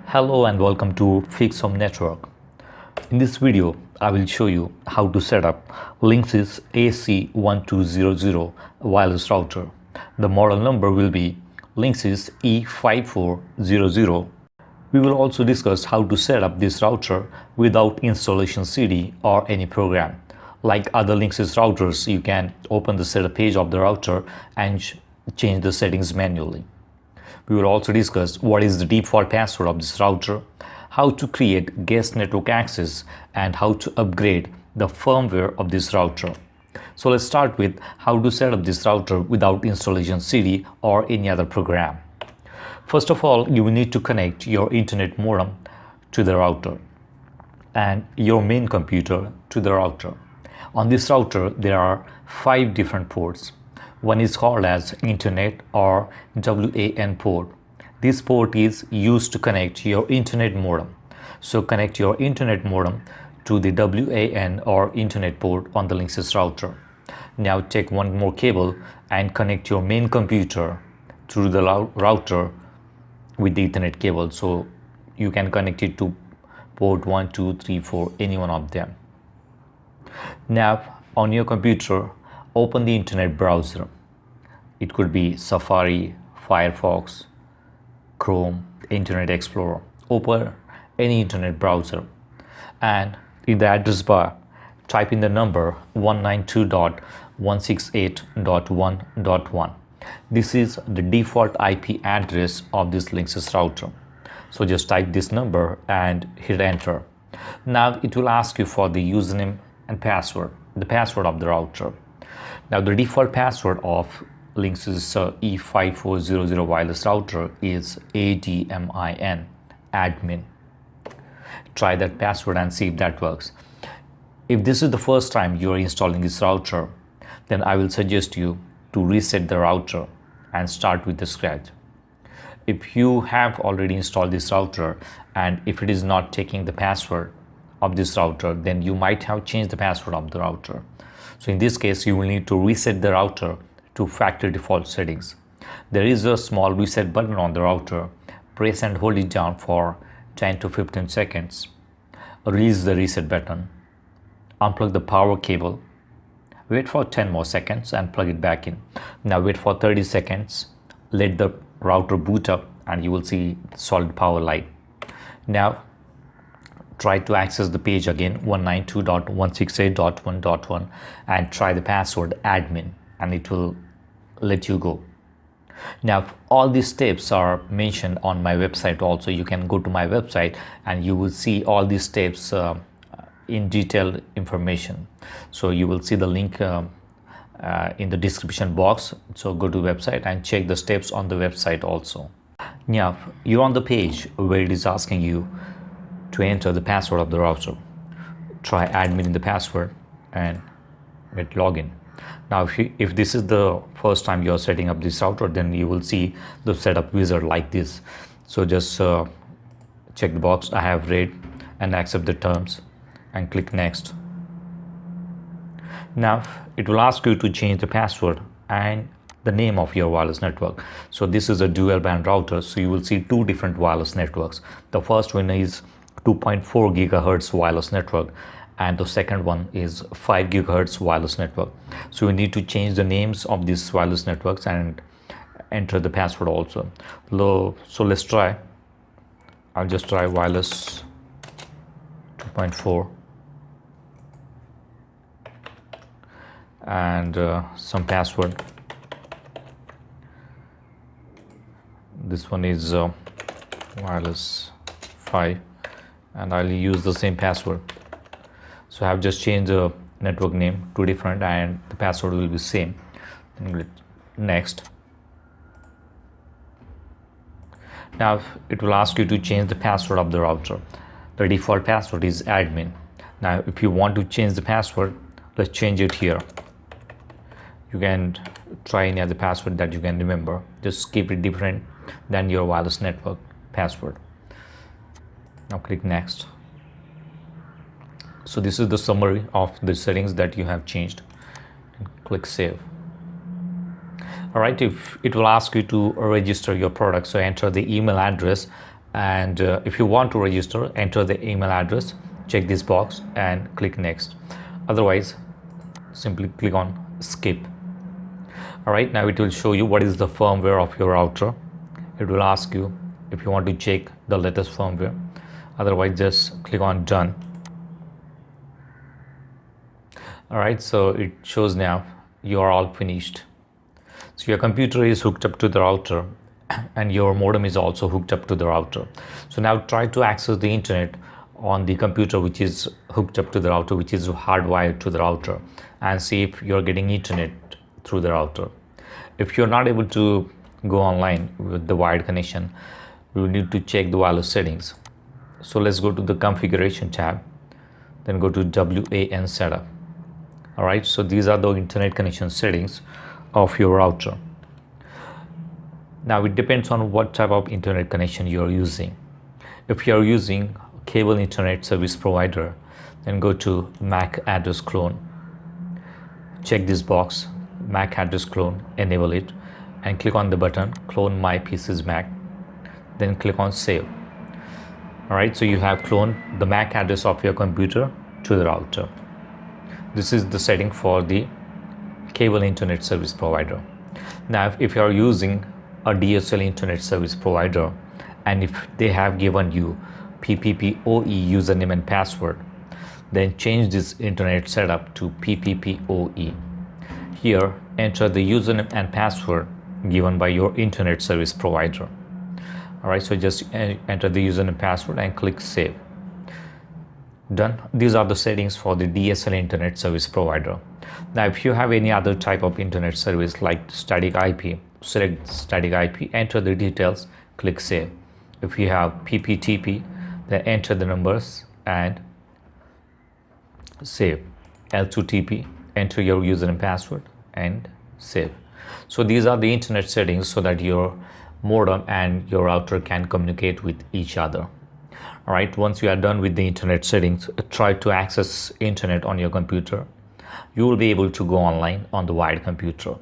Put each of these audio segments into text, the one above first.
Hello and welcome to Fix Home Network. In this video, I will show you how to set up Linksys AC1200 wireless router. The model number will be Linksys E5400. We will also discuss how to set up this router without installation CD or any program. Like other Linksys routers, you can open the setup page of the router and change the settings manually. We will also discuss what is the default password of this router, how to create guest network access, and how to upgrade the firmware of this router. So let's start with how to set up this router without installation CD or any other program. First of all, you will need to connect your internet modem to the router and your main computer to the router. On this router, there are 5 different ports. One is called as Internet or WAN port. This port is used to connect your internet modem. So connect your internet modem to the WAN or Internet port on the Linksys router. Now take one more cable and connect your main computer through the router with the Ethernet cable. So you can connect it to port 1, 2, 3, 4, any one of them. Now on your computer, open the internet browser. It could be Safari, Firefox, Chrome, Internet Explorer. Open any internet browser and in the address bar, type in the number 192.168.1.1. This is the default IP address of this Linksys router. So just type this number and hit enter. Now it will ask you for the username and password, the password of the router. Now the default password of Linksys E5400 wireless router is admin. Try that password and see if that works. If this is the first time you are installing this router, then I will suggest you to reset the router and start with the scratch. If you have already installed this router and if it is not taking the password of this router, then you might have changed the password of the router. So in this case, you will need to reset the router to factory default settings. There is a small reset button on the router. Press and hold it down for 10 to 15 seconds. Release the reset button. Unplug the power cable. Wait for 10 more seconds and plug it back in. Now wait for 30 seconds. Let the router boot up and you will see solid power light. Now try to access the page again, 192.168.1.1, and try the password admin and it will let you go. Now all these steps are mentioned on my website also. You can go to my website and you will see all these steps in detailed information. So you will see the link in the description box. So go to website and check the steps on the website also. Now you're on the page where it is asking you to enter the password of the router. Try admin in the password and hit login. Now if this is the first time you are setting up this router, then you will see the setup wizard like this. So just check the box I have read and accept the terms and click next. Now it will ask you to change the password and the name of your wireless network. So this is a dual band router, so you will see 2 different wireless networks. The first one is 2.4 gigahertz wireless network and the second one is 5 gigahertz wireless network. So we need to change the names of these wireless networks and enter the password also. So let's try. I'll just try wireless 2.4 and some password. This one is wireless 5 and I'll use the same password. So I have just changed the network name to different and the password will be same. Next. Now it will ask you to change the password of the router. The default password is admin. Now if you want to change the password, let's change it here. You can try any other password that you can remember. Just keep it different than your wireless network password. Now click next. So this is the summary of the settings that you have changed, and click save. All right, if it will ask you to register your product, so enter the email address, and if you want to register, enter the email address, check this box and click next. Otherwise, simply click on skip. All right, now it will show you what is the firmware of your router. It will ask you if you want to check the latest firmware. Otherwise, just click on done. All right, so it shows now you are all finished. So your computer is hooked up to the router and your modem is also hooked up to the router. So now try to access the internet on the computer which is hooked up to the router, which is hardwired to the router, and see if you're getting internet through the router. If you're not able to go online with the wired connection, we will need to check the wireless settings. So let's go to the configuration tab, then go to WAN setup. All right, so these are the internet connection settings of your router. Now it depends on what type of internet connection you are using. If you are using cable internet service provider, then go to MAC address clone. Check this box, MAC address clone, enable it, and click on the button clone my PC's MAC. Then click on save. All right, so you have cloned the MAC address of your computer to the router. This is the setting for the cable internet service provider. Now if you are using a DSL internet service provider, and if they have given you PPPoE username and password, then change this internet setup to PPPoE. Here enter the username and password given by your internet service provider. All right, so just enter the username and password and click save. Done. These are the settings for the DSL internet service provider. Now if you have any other type of internet service like static IP, select static IP, enter the details, click save. If you have PPTP, then enter the numbers and save. L2TP, enter your username and password and save. So these are the internet settings so that your modem and your router can communicate with each other. All right, once you are done with the internet settings, try to access internet on your computer. You will be able to go online on the wired computer.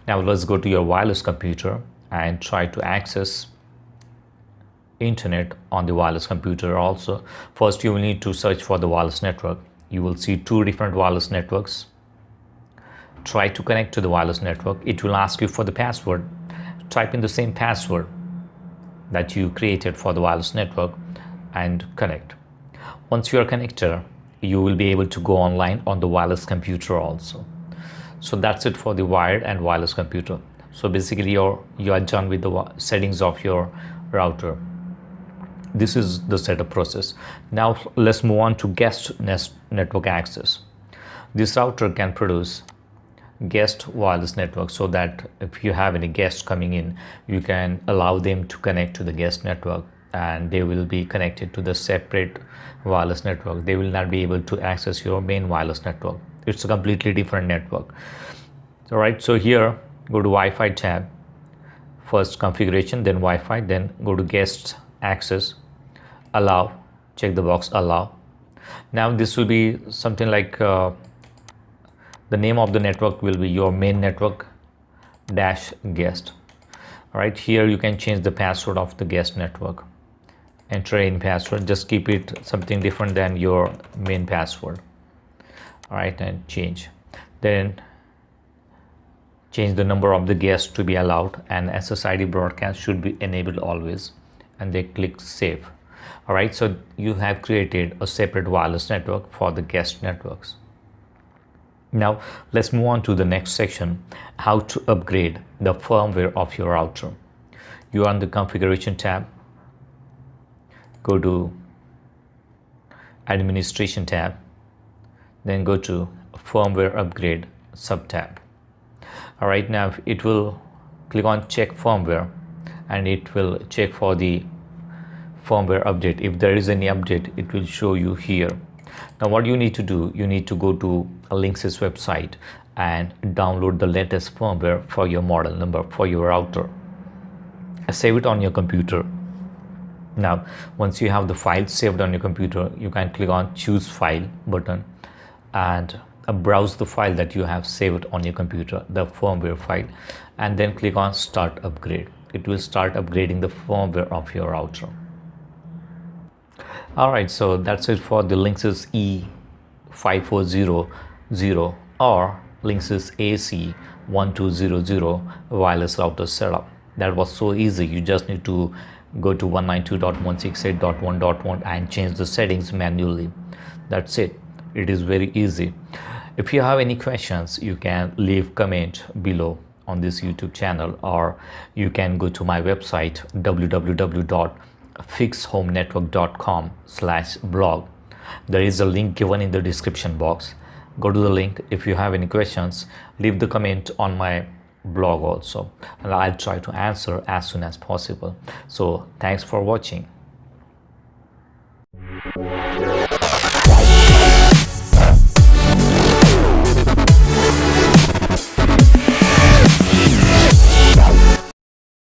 Now let's go to your wireless computer and try to access internet on the wireless computer also. First, you will need to search for the wireless network. You will see two different wireless networks. Try to connect to the wireless network. It will ask you for the password. Type in the same password that you created for the wireless network and connect. Once you are connected, you will be able to go online on the wireless computer also. So that's it for the wired and wireless computer. So basically you are done with the settings of your router. This is the setup process. Now let's move on to guest network access. This router can produce guest wireless network, so that if you have any guests coming in, you can allow them to connect to the guest network and they will be connected to the separate wireless network. They will not be able to access your main wireless network. It's a completely different network. All right, so here go to Wi-Fi tab, first configuration, then Wi-Fi, then go to guest access, allow, check the box allow. Now this will be something like the name of the network will be your main network dash guest. All right, here you can change the password of the guest network. Enter in password, just keep it something different than your main password. All right, and change. Then change the number of the guests to be allowed, and SSID broadcast should be enabled always, and then click save. All right, so you have created a separate wireless network for the guest networks. Now let's move on to the next section, how to upgrade the firmware of your router. You are on the configuration tab, go to administration tab, then go to firmware upgrade sub tab. All right, now it will click on check firmware and it will check for the firmware update. If there is any update, it will show you here. Now what you need to do, you need to go to a Linksys website and download the latest firmware for your model number for your router. Save it on your computer. Now, once you have the file saved on your computer, you can click on choose file button and browse the file that you have saved on your computer, the firmware file, and then click on start upgrade. It will start upgrading the firmware of your router. Alright, so that's it for the Linksys E5400 or Linksys AC1200 wireless router setup. That was so easy. You just need to go to 192.168.1.1 and change the settings manually. That's it. It is very easy. If you have any questions, you can leave comment below on this YouTube channel, or you can go to my website www.fixhomenetwork.com/blog. There is a link given in the description box. Go to the link. If you have any questions, leave the comment on my blog also, and I'll try to answer as soon as possible. So thanks for watching.